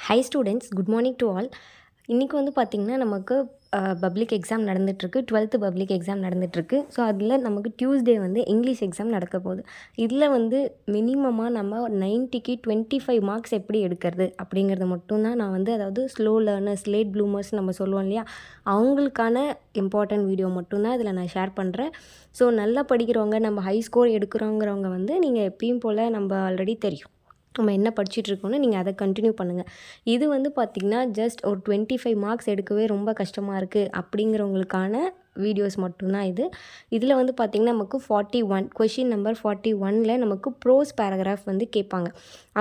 Hi students, good morning to all. இன்றைக்கி வந்து பார்த்திங்கன்னா நமக்கு பப்ளிக் எக்ஸாம் நடந்துகிட்ருக்கு, 12th பப்ளிக் எக்ஸாம் நடந்துகிட்ருக்கு. ஸோ அதில் நமக்கு டியூஸ்டே வந்து இங்கிலீஷ் எக்ஸாம் நடக்க போகுது. இதில் வந்து மினிமமாக நம்ம 90க்கு 25 மார்க்ஸ் எப்படி எடுக்கிறது அப்படிங்கிறது மட்டும்தான் நான் வந்து, அதாவது ஸ்லோ லேர்னர்ஸ், லேட் ப்ளூமர்ஸ் நம்ம சொல்லுவோம் இல்லையா, அவங்களுக்கான இம்பார்ட்டன்ட் வீடியோ மட்டும்தான் இதில் நான் ஷேர் பண்ணுறேன். ஸோ நல்லா படிக்கிறவங்க, நம்ம ஹை ஸ்கோர் எடுக்கிறோங்கிறவங்க வந்து நீங்கள் எப்பயும் போல் நம்ம ஆல்ரெடி தெரியும் நம்ம என்ன படிச்சுட்ருக்கோன்னு, நீங்கள் அதை கண்டினியூ பண்ணுங்கள். இது வந்து பார்த்திங்கன்னா ஜஸ்ட் ஒரு 25 மார்க்ஸ் எடுக்கவே ரொம்ப கஷ்டமாக இருக்குது அப்படிங்கிறவங்களுக்கான வீடியோஸ் மட்டும்தான் இது. இதில் வந்து பார்த்திங்கன்னா நமக்கு 41 கொஷின் நம்பர் 41ல் நமக்கு ப்ரோஸ் பேராகிராஃப் வந்து கேட்பாங்க.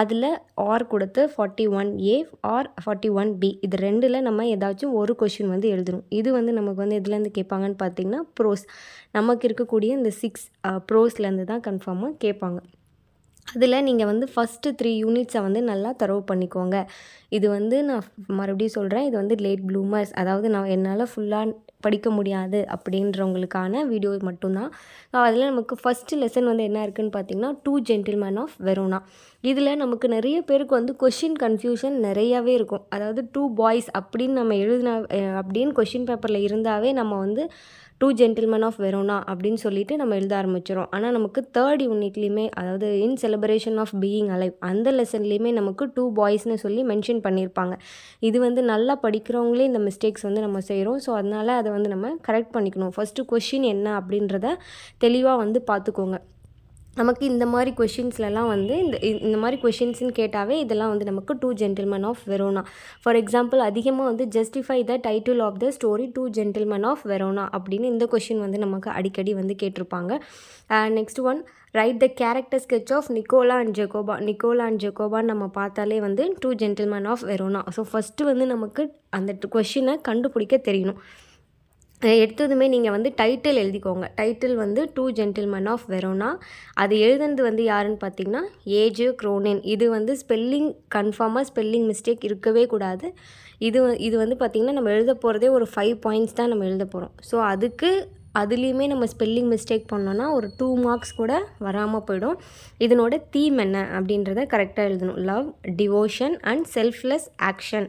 அதில் ஆர் கொடுத்து 41A ஆர் 41B இது ரெண்டில் நம்ம ஏதாச்சும் ஒரு கொஷின் வந்து எழுதணும். இது வந்து நமக்கு வந்து எதுலேருந்து கேட்பாங்கன்னு பார்த்திங்கன்னா ப்ரோஸ், நமக்கு இருக்கக்கூடிய இந்த 6 ப்ரோஸ்லேருந்து தான் கன்ஃபார்மாக கேட்பாங்க. அதில் நீங்கள் வந்து ஃபஸ்ட்டு 3 யூனிட்ஸை வந்து நல்லா தரவு பண்ணிக்கோங்க. இது வந்து நான் மறுபடியும் சொல்கிறேன், இது வந்து லேட் ப்ளூமர்ஸ், அதாவது நான் என்னால் ஃபுல்லாக படிக்க முடியாது அப்படின்றவங்களுக்கான வீடியோ மட்டும்தான். அதில் நமக்கு ஃபஸ்ட்டு லெசன் வந்து என்ன இருக்குதுன்னு பார்த்திங்கன்னா 2 ஜென்டில்மேன் ஆஃப் வெரோனா. இதில் நமக்கு நிறைய பேருக்கு வந்து கொஷின் கன்ஃபியூஷன் நிறையாவே இருக்கும். அதாவது 2 பாய்ஸ் அப்படின்னு நம்ம எழுதினா அப்படின்னு கொஷின் பேப்பரில் இருந்தாவே நம்ம வந்து 2 ஜென்டில்மேன் ஆஃப் வெரோனா அப்படின்னு சொல்லிட்டு நம்ம எழுத ஆரம்பிச்சிடும். ஆனால் நமக்கு 3rd யூனிட்லேயுமே, அதாவது இன் செலிப்ரேஷன் ஆஃப் பீயிங் அலைவ் அந்த லெசன்லேயுமே நமக்கு 2 பாய்ஸ்னு சொல்லி மென்ஷன் பண்ணியிருப்பாங்க. இது வந்து நல்லா படிக்கிறவங்களே இந்த மிஸ்டேக்ஸ் வந்து நம்ம செய்கிறோம். ஸோ அதனால் அதை வந்து நம்ம கரெக்ட் பண்ணிக்கணும். ஃபஸ்ட்டு கொஷின் என்ன அப்படின்றத தெளிவாக வந்து பார்த்துக்கோங்க. நமக்கு இந்த மாதிரி கொஷின்ஸ்லலாம் வந்து இந்த மாதிரி கொஷின்ஸ்னு கேட்டாவே இதெல்லாம் வந்து நமக்கு 2 gentleman of Verona. For example அதிகமாக வந்து justify the title of the story 2 gentleman of Verona அப்படின்னு இந்த கொஷின் வந்து நமக்கு அடிக்கடி வந்து கேட்டிருப்பாங்க. Next one, write the character sketch of Nicola and Jacoba. Nicola and ஜெக்கோபான்னு நம்ம பார்த்தாலே வந்து 2 gentleman of Verona. So first வந்து நமக்கு அந்த கொஷினை கண்டுபிடிக்க தெரியணும். எடுத்ததுமே நீங்கள் வந்து டைட்டில் எழுதிக்கோங்க. டைட்டில் வந்து 2 ஜென்டில்மேன் ஆஃப் வெரோனா. அது எழுதுனது வந்து யாருன்னு பார்த்தீங்கன்னா ஏஜே க்ரோனின். இது வந்து ஸ்பெல்லிங் கன்ஃபார்மாக ஸ்பெல்லிங் மிஸ்டேக் இருக்கவே கூடாது. இது வந்து பார்த்திங்கன்னா நம்ம எழுத போகிறதே ஒரு 5 பாயிண்ட்ஸ் தான் நம்ம எழுத போகிறோம். ஸோ அதுலேயுமே நம்ம ஸ்பெல்லிங் மிஸ்டேக் பண்ணோன்னா ஒரு 2 மார்க்ஸ் கூட வராமல் போயிடும். இதனோட தீம் என்ன அப்படின்றத கரெக்டாக எழுதணும். Love, devotion and selfless action.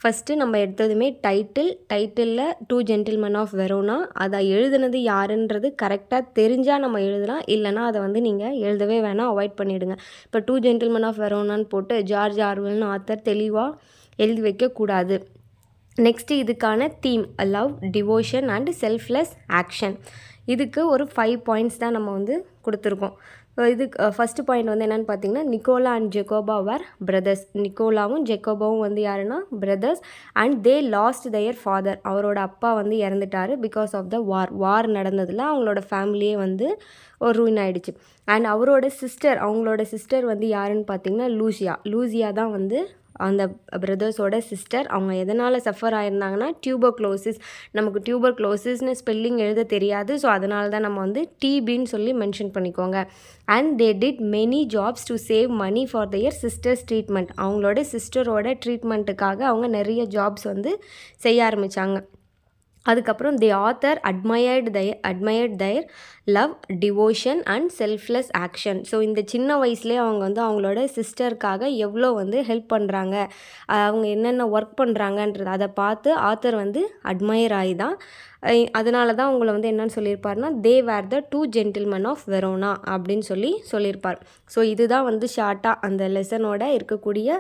First நம்ம எடுத்ததுமே டைட்டிலில் 2 ஜென்டில்மேன் ஆஃப் வெரோனா, அதை எழுதுனது யாருன்றது கரெக்டாக தெரிஞ்சால் நம்ம எழுதலாம். இல்லைனா அதை வந்து நீங்கள் எழுதவே வேணாம், அவாய்ட் பண்ணிவிடுங்க. இப்போ 2 ஜென்டில்மேன் ஆஃப் வெரோனான்னு போட்டு ஜார்ஜ் ஆர்வெல்னு ஆத்தர் தெளிவாக எழுதி வைக்கக்கூடாது. நெக்ஸ்ட்டு இதுக்கான theme love, devotion and selfless action. இதுக்கு ஒரு 5 பாயிண்ட்ஸ் தான் நம்ம வந்து கொடுத்துருக்கோம். இதுக்கு ஃபஸ்ட்டு பாயிண்ட் வந்து என்னென்னு பார்த்தீங்கன்னா நிக்கோலா அண்ட் ஜெக்கோபா வேர் பிரதர்ஸ். நிக்கோலாவும் ஜெக்கோபாவும் வந்து யாருன்னா brothers. And they lost their father. அவரோட அப்பா வந்து இறந்துட்டார் பிகாஸ் ஆஃப் த வார் நடந்ததில் அவங்களோட ஃபேமிலியே வந்து ஒரு ரூயின் ஆகிடுச்சு. அண்ட் அவங்களோட சிஸ்டர் வந்து யாருன்னு பார்த்தீங்கன்னா லூசியா தான் வந்து அந்த பிரதர்ஸோட சிஸ்டர். அவங்க எதனால் சஃபர் ஆயிருந்தாங்கன்னா டியூபர்க்ளோசிஸ். நமக்கு டியூபர்க்ளோசிஸ்னு ஸ்பெல்லிங் எழுத தெரியாது. ஸோ அதனால தான் நம்ம வந்து டிபின்னு சொல்லி மென்ஷன் பண்ணிக்கோங்க. And they did many jobs to save money for their sisters treatment. அவங்களோட சிஸ்டரோட ட்ரீட்மெண்ட்டுக்காக அவங்க நிறைய ஜாப்ஸ் வந்து செய்ய ஆரம்பித்தாங்க. அதுக்கப்புறம் the author admired their love, devotion and selfless action. So இந்த சின்ன வயசுலேயே அவங்க வந்து அவங்களோட சிஸ்டருக்காக எவ்வளோ வந்து ஹெல்ப் பண்ணுறாங்க, அவங்க என்னென்ன ஒர்க் பண்ணுறாங்கன்றது அதை பார்த்து ஆத்தர் வந்து அட்மையர் ஆகி தான், அதனால தான் அவங்கள வந்து என்னன்னு சொல்லியிருப்பார்னா தே வேர் த 2 ஜென்டில்மேன் ஆஃப் வெரோனா அப்படின்னு சொல்லியிருப்பார். ஸோ இதுதான் வந்து ஷார்ட்டாக அந்த லெசனோட இருக்கக்கூடிய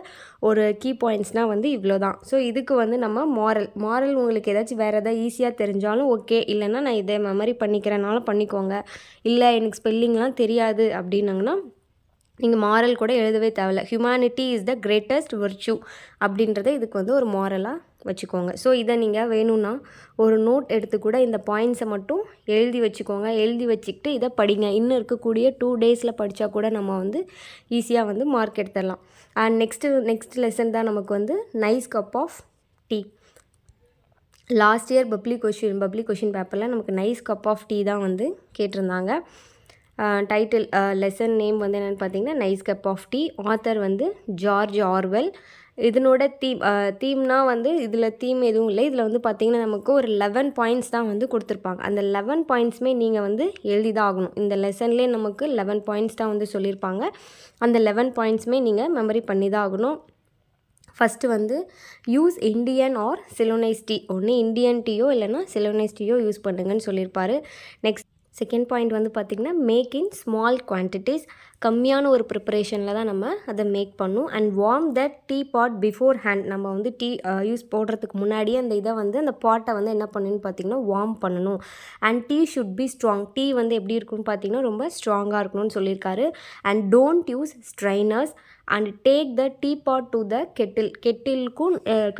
ஒரு கீ பாயிண்ட்ஸ்னால் வந்து இவ்வளோ தான். ஸோ இதுக்கு வந்து நம்ம மாரல் உங்களுக்கு ஏதாச்சும் வேறு எதாவது ஈஸியாக தெரிஞ்சாலும் ஓகே, இல்லைன்னா நான் இதை மெமரி பண்ணிக்கிறனாலும் பண்ணிக்கோங்க. இல்லை எனக்கு ஸ்பெல்லிங்லாம் தெரியாது அப்படின்னாங்கன்னா நீங்கள் மாரல் கூட எழுதவே தேவையில்ல. Humanity is the greatest virtue அப்படின்றத இதுக்கு வந்து ஒரு மாரலாக வச்சுக்கோங்க. ஸோ இதை நீங்கள் வேணும்னா ஒரு நோட் எடுத்து கூட இந்த பாயிண்ட்ஸை மட்டும் எழுதி வச்சுக்கோங்க. எழுதி வச்சுக்கிட்டு இதை படிங்க. இன்னும் இருக்கக்கூடிய 2 டேஸில் படித்தா கூட நம்ம வந்து ஈஸியாக வந்து மார்க் எடுத்துடலாம். அண்ட் நெக்ஸ்ட் லெசன் தான் நமக்கு வந்து nice cup of tea. Last year public question பேப்பரில் நமக்கு நைஸ் கப் ஆஃப் டீ தான் வந்து கேட்டிருந்தாங்க. டைட்டில் லெசன் நேம் வந்து என்னென்னு பார்த்தீங்கன்னா nice cup of tea. Author வந்து ஜார்ஜ் ஆர்வெல். இதனோட தீம்னா வந்து இதில் தீம் எதுவும் இல்லை. இதில் வந்து பார்த்திங்கன்னா நமக்கு ஒரு 11 பாயிண்ட்ஸ் தான் வந்து கொடுத்துருப்பாங்க. அந்த 11 பாயிண்ட்ஸுமே நீங்கள் வந்து எழுதி தான் ஆகணும். இந்த லெசன்லேயே நமக்கு 11 பாயிண்ட்ஸ் தான் வந்து சொல்லியிருப்பாங்க. அந்த 11 பாயிண்ட்ஸுமே நீங்கள் மெமரி பண்ணி தான் ஆகணும். ஃபஸ்ட்டு வந்து யூஸ் இண்டியன் ஆர் சிலோனைஸ் டீ, ஒன்று இண்டியன் டீயோ இல்லைனா சிலோனைஸ் டீயோ யூஸ் பண்ணுங்கன்னு சொல்லியிருப்பார். நெக்ஸ்ட் செகண்ட் பாயிண்ட் வந்து பார்த்திங்கன்னா மேக் இன் ஸ்மால் குவான்டிட்டிஸ், கம்மியான ஒரு ப்ரிப்பரேஷனில் தான் நம்ம அதை மேக் பண்ணணும். And warm the teapot beforehand, நம்ம வந்து டீ யூஸ் போடுறதுக்கு முன்னாடியே அந்த இதை வந்து அந்த பாட்டை வந்து என்ன பண்ணணும்னு பார்த்திங்கன்னா வார்ம் பண்ணணும். And tea should be strong, tea வந்து எப்படி இருக்குன்னு பார்த்திங்கன்னா ரொம்ப ஸ்ட்ராங்காக இருக்கணும்னு சொல்லியிருக்காரு. And don't use strainers and take the teapot to the kettle,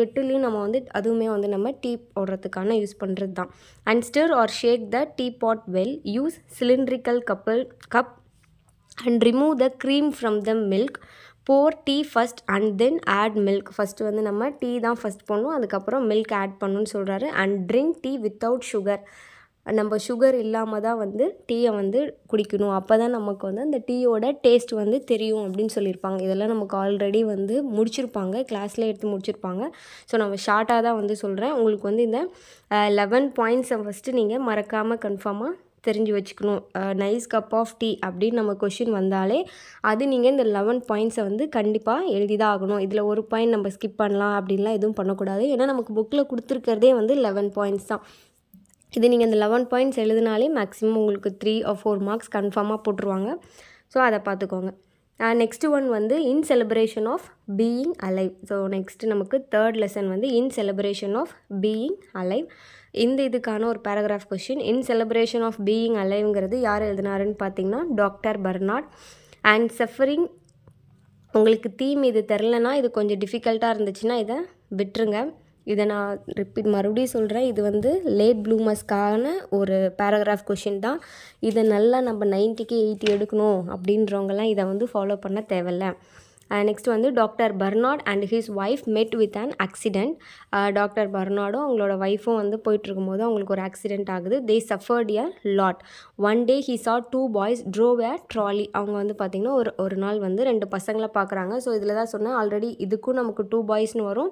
கெட்டிலையும் நம்ம வந்து அதுவுமே வந்து நம்ம டீ போடுறதுக்கான யூஸ் பண்ணுறது தான். And stir or shake the teapot well, use cylindrical cup and remove the cream from the milk, pour tea first and then add milk, first வந்து நம்ம டீ தான் ஃபஸ்ட் பண்ணணும், அதுக்கப்புறம் மில்க் ஆட் பண்ணணும்னு சொல்கிறாரு. And drink tea without sugar, நம்ம sugar இல்லாமல் தான் வந்து டீயை வந்து குடிக்கணும், அப்போ தான் நமக்கு வந்து அந்த டீயோட டேஸ்ட் வந்து தெரியும் அப்படின்னு சொல்லியிருப்பாங்க. இதெல்லாம் நமக்கு ஆல்ரெடி வந்து முடிச்சிருப்பாங்க, கிளாஸில் எடுத்து முடிச்சிருப்பாங்க. ஸோ நம்ம ஷார்ட்டாக தான் வந்து சொல்கிறேன். உங்களுக்கு வந்து இந்த 11 பாயிண்ட்ஸை ஃபஸ்ட்டு நீங்கள் மறக்காமல் கன்ஃபார்மாக தெரிஞ்சு வச்சுக்கணும். நைஸ் கப் ஆஃப் டீ அப்படின்னு நம்ம கொஷின் வந்தாலே அது நீங்கள் இந்த 11 பாயிண்ட்ஸை வந்து கண்டிப்பாக எழுதி தான் ஆகணும். இதில் ஒரு பாயிண்ட் நம்ம ஸ்கிப் பண்ணலாம் அப்படின்லாம் எதுவும் பண்ணக்கூடாது. ஏன்னா நமக்கு புக்கில் கொடுத்துருக்கிறதே வந்து 11 பாயிண்ட்ஸ் தான். இது நீங்கள் இந்த 11 பாயிண்ட்ஸ் எழுதினாலே மேக்ஸிமம் உங்களுக்கு 3 or 4 மார்க்ஸ் கன்ஃபார்மாக போட்டுருவாங்க. ஸோ அதை பார்த்துக்கோங்க. நெக்ஸ்ட்டு ஒன் வந்து in celebration of being alive. So next நமக்கு தேர்ட் லெசன் வந்து in celebration of being alive. இந்த இதுக்கான ஒரு paragraph question. In celebration of being அலைவ்ங்கிறது யார் எழுதினாருன்னு பார்த்தீங்கன்னா டாக்டர் பர்னார்ட். அண்ட் சஃபரிங், உங்களுக்கு தீம் இது தெரிலனா, இது கொஞ்சம் டிஃபிகல்ட்டாக இருந்துச்சுன்னா இதை விட்டுருங்க. இதை நான் மறுபடியும் சொல்கிறேன், இது வந்து லேட் ப்ளூமர்ஸ்க்கான ஒரு பேராகிராஃப் கொஷின் தான். இதை நல்லா நம்ம 90க்கு 80 எடுக்கணும் அப்படின்றவங்கலாம் இதை வந்து ஃபாலோ பண்ண தேவையில்லை. நெக்ஸ்ட் வந்து doctor Barnard and his wife met with an accident. Doctor பர்னார்டும் அவங்களோட ஒய்ஃபும் வந்து போயிட்டுருக்கும்போது அவங்களுக்கு ஒரு ஆக்சிடெண்ட் ஆகுது. They suffered a lot. One day he saw 2 boys drove a trolley. அவங்க வந்து பார்த்திங்கன்னா ஒரு நாள் வந்து 2 பசங்களை பார்க்குறாங்க. ஸோ இதில் தான் சொன்னேன் ஆல்ரெடி, இதுக்கும் நமக்கு 2 boysனு வரும்,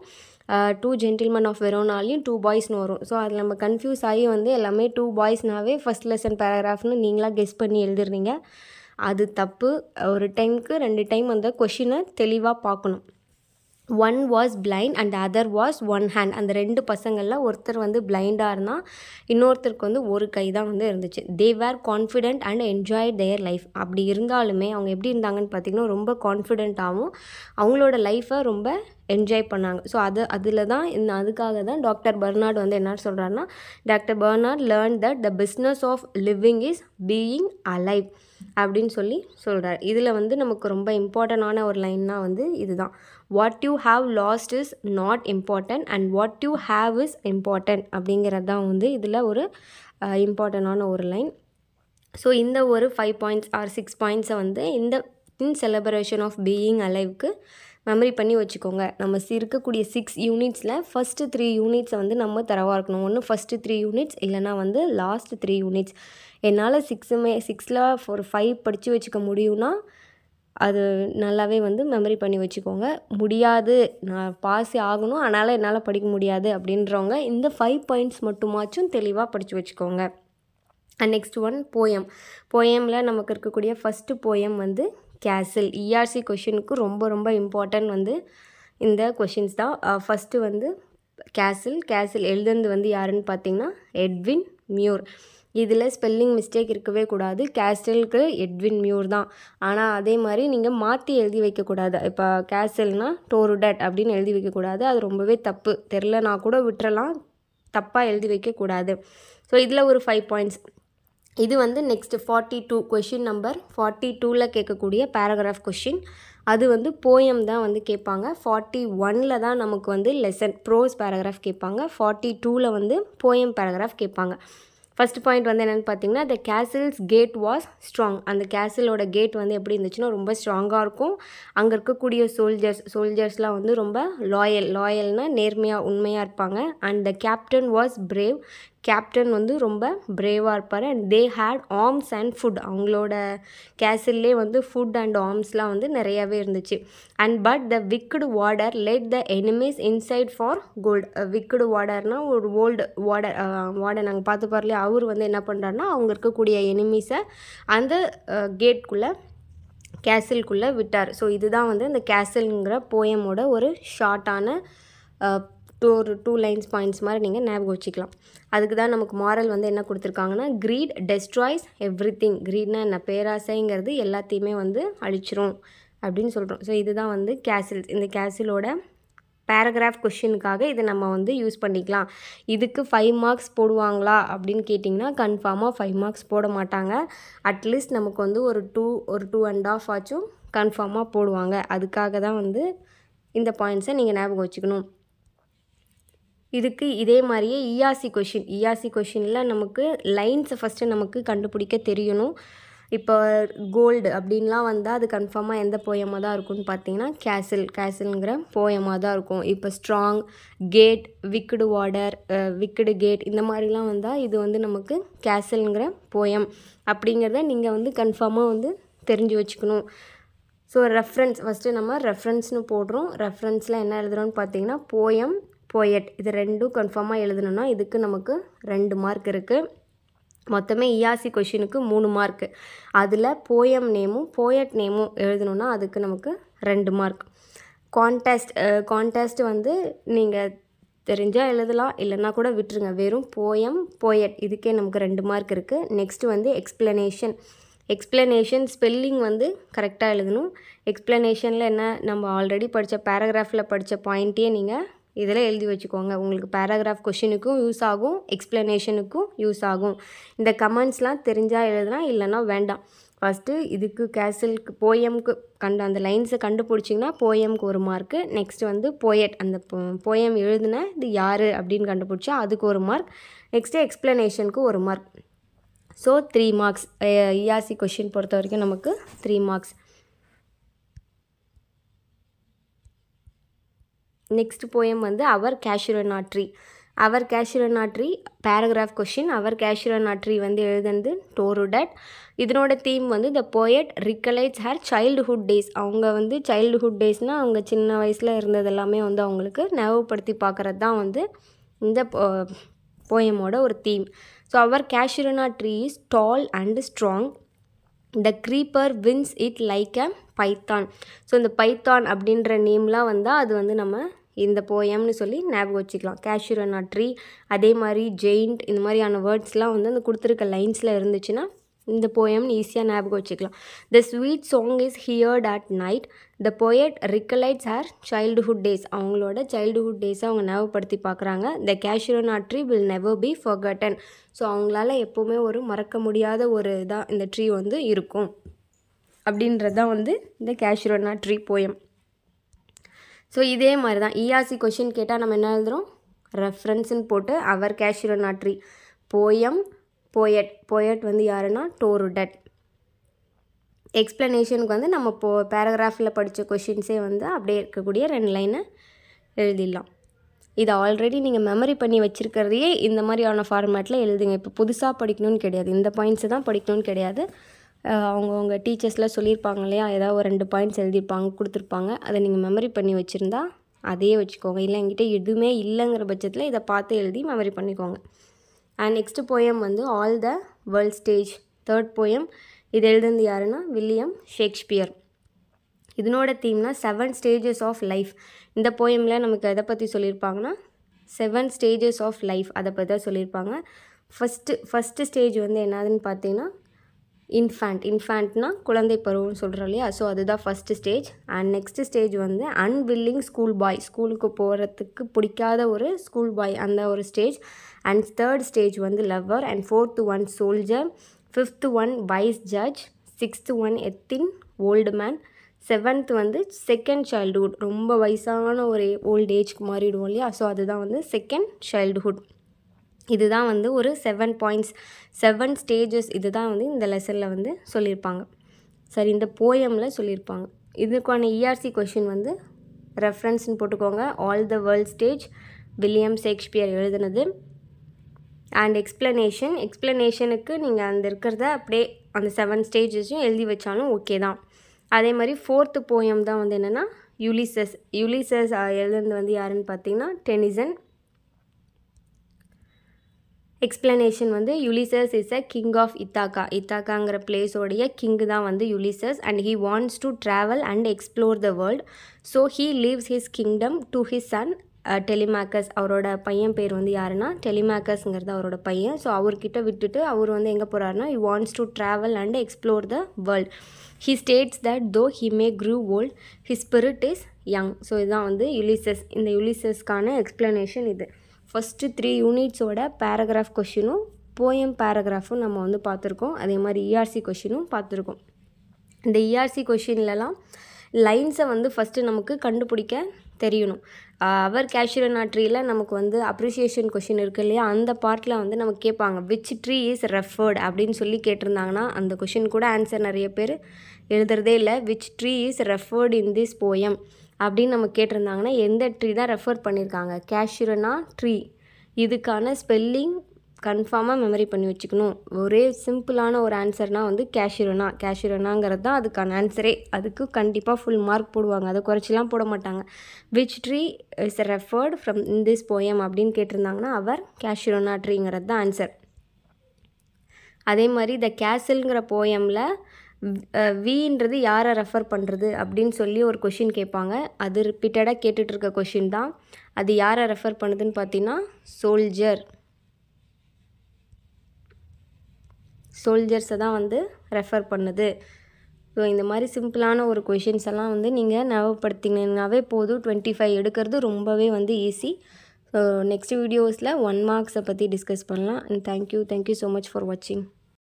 2 gentlemen of Veronaலையும் 2 boysனு வரும். ஸோ அதில் நம்ம கன்ஃபியூஸ் ஆகி வந்து எல்லாமே 2 boysனாவே ஃபஸ்ட் லெசன் பேராகிராஃப்னு நீங்களாக கெஸ் பண்ணி எழுதிடுறீங்க. அது தப்பு. ஒரு டைமுக்கு 2 டைம் அந்த கொஷினை தெளிவாக பார்க்கணும். One was blind and other was one hand. அந்த 2 பசங்களில் ஒருத்தர் வந்து பிளைண்டாக இருந்தால் இன்னொருத்தருக்கு வந்து ஒரு கை தான் வந்து இருந்துச்சு. They were confident and enjoyed their life. அப்படி இருந்தாலுமே அவங்க எப்படி இருந்தாங்கன்னு பார்த்திங்கன்னா ரொம்ப கான்ஃபிடென்ட்டாகவும் அவங்களோட லைஃப்பை ரொம்ப என்ஜாய் பண்ணாங்க. ஸோ அதில் தான் அதுக்காக தான் டாக்டர் பர்னார்ட் வந்து என்ன சொல்கிறாருன்னா, doctor Barnard learn that the business of living is being alive அப்படின்னு சொல்கிறார். இதில் வந்து நமக்கு ரொம்ப இம்பார்ட்டண்டான ஒரு லைன்னா வந்து இதுதான், what you have last is not important and what you have is important அப்படிங்கிறது தான் வந்து இதில் ஒரு இம்பார்ட்டண்டான ஒரு லைன். ஸோ இந்த ஒரு 5 பாயிண்ட்ஸ் ஆர் 6 பாயிண்ட்ஸை வந்து இந்த இன் செலிப்ரேஷன் ஆஃப் பீயிங் அலைவ்க்கு மெமரி பண்ணி வச்சுக்கோங்க. நம்ம இருக்கக்கூடிய 6 யூனிட்ஸில் ஃபஸ்ட்டு 3 யூனிட்ஸை வந்து நம்ம தரவாக இருக்கணும். ஒன்று ஃபஸ்ட்டு 3 யூனிட்ஸ் இல்லைனா வந்து லாஸ்ட் 3 யூனிட்ஸ். என்னால் 6ல் ஒரு 5 படித்து வச்சுக்க முடியும்னா அது நல்லாவே வந்து மெமரி பண்ணி வச்சுக்கோங்க. முடியாது, நான் பாஸ் ஆகணும் அதனால் என்னால் படிக்க முடியாது அப்படின்றவங்க இந்த 5 பாயிண்ட்ஸ் மட்டுமாச்சும் தெளிவாக படித்து வச்சுக்கோங்க. அண்ட் நெக்ஸ்ட் ஒன் போயமில் நமக்கு இருக்கக்கூடிய ஃபஸ்ட்டு போயம் வந்து கேசில். இஆர்சி கொஷினுக்கு ரொம்ப ரொம்ப இம்பார்ட்டன்ட் வந்து இந்த கொஷின்ஸ் தான். ஃபஸ்ட்டு வந்து கேசில் எழுதுனது வந்து யாருன்னு பார்த்தீங்கன்னா எட்வின் மியூர். இதில் ஸ்பெல்லிங் மிஸ்டேக் இருக்கவே கூடாது. கேஸ்டலுக்கு எட்வின் மியூர் தான். ஆனால் அதே மாதிரி நீங்கள் மாற்றி எழுதி வைக்கக்கூடாது. இப்போ கேசல்னா டோருடட் அப்படின்னு எழுதி வைக்கக்கூடாது. அது ரொம்பவே தப்பு. தெரிலனா கூட விட்டுறலாம், தப்பாக எழுதி வைக்கக்கூடாது. ஸோ இதில் ஒரு 5 பாயிண்ட்ஸ். இது வந்து நெக்ஸ்ட் 42 கொஷின் நம்பர் 42ல் கேட்கக்கூடிய பேராகிராஃப் கொஷின். அது வந்து போயம் தான் வந்து கேட்பாங்க. 41ல் தான் நமக்கு வந்து லெசன் ப்ரோஸ் பேராகிராஃப் கேட்பாங்க. 42ல் வந்து போயம் பேராகிராஃப் கேட்பாங்க. ஃபஸ்ட் பாயிண்ட் வந்து என்னென்னு பார்த்தீங்கன்னா, த கேசில்ஸ் கேட் வாஸ் ஸ்ட்ராங். அந்த கேசிலோட கேட் வந்து எப்படி இருந்துச்சுன்னா ரொம்ப ஸ்ட்ராங்காக இருக்கும். அங்கே இருக்கக்கூடிய சோல்ஜர்ஸ்லாம் வந்து ரொம்ப லாயல்னால் நேர்மையாக உண்மையாக இருப்பாங்க. And the captain was brave. Captain வந்து ரொம்ப பிரேவாக இருப்பார். And they had arms and food. அவங்களோட கேசில்லே வந்து ஃபுட் அண்ட் ஆர்ம்ஸ்லாம் வந்து நிறையாவே இருந்துச்சு. And but the wicked warder let the enemies inside for gold. Wicked வார்டர்னால் ஒரு ஓல்டு வார்டர் நாங்கள் பார்த்து பாருலையே, அவர் வந்து என்ன பண்ணுறாருனா அவங்க இருக்கக்கூடிய எனிமீஸை அந்த கேட்குள்ளே கேசலுக்குள்ளே விட்டார். ஸோ இதுதான் வந்து இந்த கேசல்ங்கிற போயமோட ஒரு ஷார்ட்டான ஒரு 2 லைன்ஸ் பாயிண்ட்ஸ் மாதிரி நீங்கள் ஞாபகம் வச்சுக்கலாம். அதுக்கு தான் நமக்கு மாரல் வந்து என்ன கொடுத்துருக்காங்கன்னா, க்ரீட் டெஸ்ட்ராய்ஸ் எவ்ரிதிங். க்ரீட்னா என்ன, பேராசைங்கிறது எல்லாத்தையுமே வந்து அழிச்சிரும் அப்படின்னு சொல்கிறோம். ஸோ இதுதான் வந்து கேசல்ஸ். இந்த கேசலோட பேராகிராஃப் கொஷினுக்காக இதை நம்ம வந்து யூஸ் பண்ணிக்கலாம். இதுக்கு 5 மார்க்ஸ் போடுவாங்களா அப்படின்னு கேட்டிங்கன்னா கன்ஃபார்மாக 5 மார்க்ஸ் போட மாட்டாங்க. அட்லீஸ்ட் நமக்கு வந்து ஒரு 2.5 ஆச்சும் கன்ஃபார்மாக போடுவாங்க. அதுக்காக தான் வந்து இந்த பாயிண்ட்ஸை நீங்கள் ஞாபகம் வச்சுக்கணும். இதுக்கு இதே மாதிரியே இஆர்சி கொஷினில் நமக்கு லைன்ஸை ஃபஸ்ட்டு நமக்கு கண்டுபிடிக்க தெரியணும். இப்போ கோல்டு அப்படின்லாம் வந்தால் அது கன்ஃபார்மாக எந்த போயமாக தான் இருக்கும்னு பார்த்தீங்கன்னா கேசல்ங்கிற போயமாக தான் இருக்கும். இப்போ ஸ்ட்ராங், கேட், விக்கடு வார்டர், விக்கடு கேட் இந்த மாதிரிலாம் வந்தால் இது வந்து நமக்கு கேசல்ங்கிற போயம் அப்படிங்கிறத நீங்கள் வந்து கன்ஃபார்மாக வந்து தெரிஞ்சு வச்சுக்கணும். ஸோ ரெஃபரன்ஸ் ஃபஸ்ட்டு நம்ம ரெஃபரன்ஸ்னு போடுறோம். ரெஃபரன்ஸில் என்ன எழுதுகிறோன்னு பார்த்தீங்கன்னா போயம், போயட் இது ரெண்டும் கன்ஃபார்மாக எழுதணுன்னா இதுக்கு நமக்கு 2 மார்க் இருக்குது. மொத்தமே இஆர்சி கொஷினுக்கு 3 மார்க்கு. அதில் போயம் நேமும் போயட் நேமும் எழுதணுன்னா அதுக்கு நமக்கு 2 மார்க். கான்டெஸ்ட் வந்து நீங்கள் தெரிஞ்சால் எழுதலாம், இல்லைன்னா கூட விட்டுருங்க. வெறும் போயம், போயட் இதுக்கே நமக்கு 2 மார்க் இருக்குது. நெக்ஸ்ட்டு வந்து எக்ஸ்ப்ளனேஷன் ஸ்பெல்லிங் வந்து கரெக்டாக எழுதணும். எக்ஸ்ப்ளனேஷனில் என்ன, நம்ம ஆல்ரெடி படித்த பேராகிராஃபில் படித்த பாயிண்ட்டையே நீங்கள் இதில் எழுதி வச்சுக்கோங்க. உங்களுக்கு பேராகிராஃப் கொஷினுக்கும் யூஸ் ஆகும், எக்ஸ்ப்ளனேஷனுக்கும் யூஸ் ஆகும். இந்த கமெண்ட்ஸ்லாம் தெரிஞ்சால் எழுதலாம், இல்லைன்னா வேண்டாம். ஃபஸ்ட்டு இதுக்கு கேசலுக்கு போயம்க்கு அந்த லைன்ஸை கண்டுபிடிச்சிங்கன்னா போயம்க்கு 1 மார்க்கு. நெக்ஸ்ட்டு வந்து போயட் அந்த போயம் எழுதுன இது யார் அப்படின்னு கண்டுபிடிச்சா அதுக்கு 1 மார்க். நெக்ஸ்ட்டு எக்ஸ்ப்ளனேஷனுக்கு 1 மார்க். So 3 marks. இஆர்சி கொஷின் பொறுத்த வரைக்கும் நமக்கு 3 மார்க்ஸ். நெக்ஸ்ட் போயம் வந்து அவர் கேஷுரனா ட்ரீ பேராகிராஃப் கொஷின். அவர் கேஷுரனா ட்ரீ வந்து எழுதுனது டோருடட். இதனோட தீம் வந்து the poet recollects her childhood days. அவங்க வந்து சைல்டுஹுட் டேஸ்னால் அவங்க சின்ன வயசில் இருந்தது எல்லாமே வந்து அவங்களுக்கு ஞாபகப்படுத்தி பார்க்குறது தான் வந்து இந்த போயமோட ஒரு theme. So our casuarina tree is tall and strong. The creeper winds it like a python. So இந்த பைத்தான் அப்படின்ற நேம்லாம் வந்தால் அது வந்து நம்ம இந்த போயம்னு சொல்லி ஞாபகம் வச்சுக்கலாம். கேஷுரனா ட்ரீ, அதே மாதிரி ஜெயிண்ட், இந்த மாதிரியான வேர்ட்ஸ்லாம் வந்து அந்த கொடுத்துருக்க லைன்ஸில் இருந்துச்சுன்னா இந்த போயம்னு ஈஸியாக ஞாபகம் வச்சுக்கலாம். The sweet song is heard at night. The poet recollects her childhood days. அவங்களோட சைல்டுஹுட் டேஸை அவங்க ஞாபகப்படுத்தி பார்க்குறாங்க. The casuarina tree will never be forgotten. So அவங்களால எப்போவுமே ஒரு மறக்க முடியாத ஒரு இதாக இந்த ட்ரீ வந்து இருக்கும் அப்படின்றது தான் வந்து இந்த கேஷுரனா ட்ரீ போயம். ஸோ இதே மாதிரி தான் இஆர்சி கொஷின் கேட்டால் நம்ம என்ன எழுதுகிறோம், ரெஃபரன்ஸ்ன்னு போட்டு அவர் கேஷுரனா ட்ரீ, போயம், போயட் வந்து யாருன்னா டோருடட். எக்ஸ்ப்ளனேஷனுக்கு வந்து நம்ம பேராகிராஃபில் படித்த கொஷின்ஸே வந்து அப்படியே இருக்கக்கூடிய 2 லைனை எழுதிடலாம். இதை ஆல்ரெடி நீங்கள் மெமரி பண்ணி வச்சுருக்கிறதையே இந்த மாதிரியான ஃபார்மேட்டில் எழுதுங்க. இப்போ புதுசாக படிக்கணும்னு கிடையாது, இந்த பாயிண்ட்ஸை தான் படிக்கணும்னு கிடையாது. அவங்கவுங்க டீச்சர்ஸ்லாம் சொல்லியிருப்பாங்க இல்லையா, ஏதாவது ஒரு 2 பாயிண்ட்ஸ் எழுதியிருப்பாங்க, கொடுத்துருப்பாங்க. அதை நீங்கள் மெமரி பண்ணி வச்சுருந்தா அதையே வச்சுக்கோங்க. இல்லை என்கிட்ட எதுவுமே இல்லைங்கிற பட்சத்தில் இதை பார்த்து எழுதி மெமரி பண்ணிக்கோங்க. அண்ட் நெக்ஸ்ட் போயம் வந்து all the world stage, 3rd poem. இது எழுதுனது யாருன்னா வில்லியம் ஷேக்ஸ்பியர். இதனோட தீம்னா 7 ஸ்டேஜஸ் ஆஃப் லைஃப். இந்த போயமில் நமக்கு எதை பற்றி சொல்லியிருப்பாங்கன்னா 7 ஸ்டேஜஸ் ஆஃப் லைஃப் அதை பற்றி தான் சொல்லியிருப்பாங்க. ஃபஸ்ட்டு ஸ்டேஜ் வந்து என்னதுன்னு பார்த்தீங்கன்னா இன்ஃபேண்ட்னா குழந்தை பருவம்னு சொல்கிறோம் இல்லையா. ஸோ அதுதான் first stage. And next stage வந்து அன்வில்லிங் ஸ்கூல் பாய், ஸ்கூலுக்கு போகிறதுக்கு பிடிக்காத ஒரு ஸ்கூல் பாய், அந்த ஒரு ஸ்டேஜ். அண்ட் 3rd ஸ்டேஜ் வந்து lover. And 4th one soldier. 5th one wise judge. 6th one எத்தின் ஓல்டு மேன். 7th வந்து செகண்ட் சைல்டுஹுட், ரொம்ப வயசான ஒரு ஓல்ட் ஏஜ்க்கு மாறிடுவோம் இல்லையா. ஸோ அதுதான் வந்து செகண்ட் சைல்டுஹுட். இதுதான் வந்து ஒரு 7 பாயிண்ட்ஸ், 7 ஸ்டேஜஸ். இதுதான் வந்து இந்த லெசனில் வந்து சொல்லியிருப்பாங்க. சரி, இந்த போயமில் சொல்லியிருப்பாங்க. இதுக்கான இஆர்சி கொஷின் வந்து ரெஃபரன்ஸ்னு போட்டுக்கோங்க. All the world stage, William Shakespeare எழுதுனது. அண்ட் எக்ஸ்ப்ளனேஷனுக்கு நீங்கள் அந்த இருக்கிறத அப்படியே அந்த 7 ஸ்டேஜஸையும் எழுதி வச்சாலும் ஓகே தான். அதே மாதிரி 4th போயம் தான் வந்து என்னென்னா யுலிசஸ் எழுதுனது வந்து யாருன்னு பார்த்தீங்கன்னா டெனிசன். எக்ஸ்ப்ளனேஷன் வந்து Ulysses is a king of Ithaca. இத்தாக்காங்கிற பிளேஸோடைய கிங் தான் வந்து Ulysses. And he wants to travel and explore the world. So he leaves his kingdom to his son Telemachus. அவரோட பையன் பேர் வந்து யாருன்னா டெலிமேக்கஸ்ங்கிறது அவரோட பையன். ஸோ அவர்கிட்ட விட்டுட்டு அவர் வந்து எங்கே போகிறாருன்னா he wants to travel and explore the world. He states that though he may grow old, his spirit is young. So இதுதான் வந்து யுலிசஸ். இந்த யுலிசஸ்க்கான எக்ஸ்ப்ளனேஷன் இது. ஃபஸ்ட்டு 3 யூனிட்ஸோட பேராகிராஃப் கொஷினும் போயம் பேராகிராஃபும் நம்ம வந்து பார்த்துருக்கோம். அதே மாதிரி இஆர்சி கொஷினும் பார்த்துருக்கோம். இந்த இஆர்சி கொஷின்லலாம் லைன்ஸை வந்து ஃபஸ்ட்டு நமக்கு கண்டுபிடிக்க தெரியணும். அவர் கேஷுரனா ட்ரீயில் நமக்கு வந்து அப்ரிஷியேஷன் கொஷின் இருக்குது இல்லையா, அந்த பார்ட்டில் வந்து நமக்கு கேட்பாங்க விச் ட்ரீ இஸ் ரெஃபர்ட் அப்படின்னு சொல்லி கேட்டிருந்தாங்கன்னா அந்த கொஷின் கூட ஆன்சர் நிறைய பேர் எழுதுறதே இல்லை. Which tree is referred in this poem அப்படின்னு நம்ம கேட்டிருந்தாங்கன்னா எந்த ட்ரீ தான் ரெஃபர் பண்ணியிருக்காங்க, கேஷுரனா ட்ரீ. இதுக்கான ஸ்பெல்லிங் கன்ஃபார்மாக மெமரி பண்ணி வச்சுக்கணும். ஒரே சிம்பிளான ஒரு ஆன்சர்னால் வந்து கேஷுரனாங்கிறது தான் அதுக்கான ஆன்சரே. அதுக்கு கண்டிப்பாக ஃபுல் மார்க் போடுவாங்க, அதை குறைச்சிலாம் போட மாட்டாங்க. Which tree is referred from in this poem அப்படின்னு கேட்டிருந்தாங்கன்னா அவர் கேஷுரனா ட்ரீங்கிறது தான் ஆன்சர். அதே மாதிரி த கேசல்ங்கிற போயமில் வின்றது யாரை ரெஃபர் பண்ணுறது அப்படின்னு சொல்லி ஒரு கொஷின் கேட்பாங்க. அது ரிப்பீட்டடாக கேட்டுட்ருக்க கொஷின் தான். அது யாரை ரெஃபர் பண்ணுதுன்னு பார்த்தீங்கன்னா சோல்ஜர்ஸை தான் வந்து ரெஃபர் பண்ணுது. ஸோ இந்த மாதிரி சிம்பிளான ஒரு கொஷின்ஸ் எல்லாம் வந்து நீங்கள் ஞாபகப்படுத்திங்கன்னாவே போதும். 25 எடுக்கிறது ரொம்பவே வந்து ஈஸி. ஸோ நெக்ஸ்ட் வீடியோஸில் 1 மார்க்ஸை பற்றி டிஸ்கஸ் பண்ணலாம். And thank you so much for வாட்சிங்.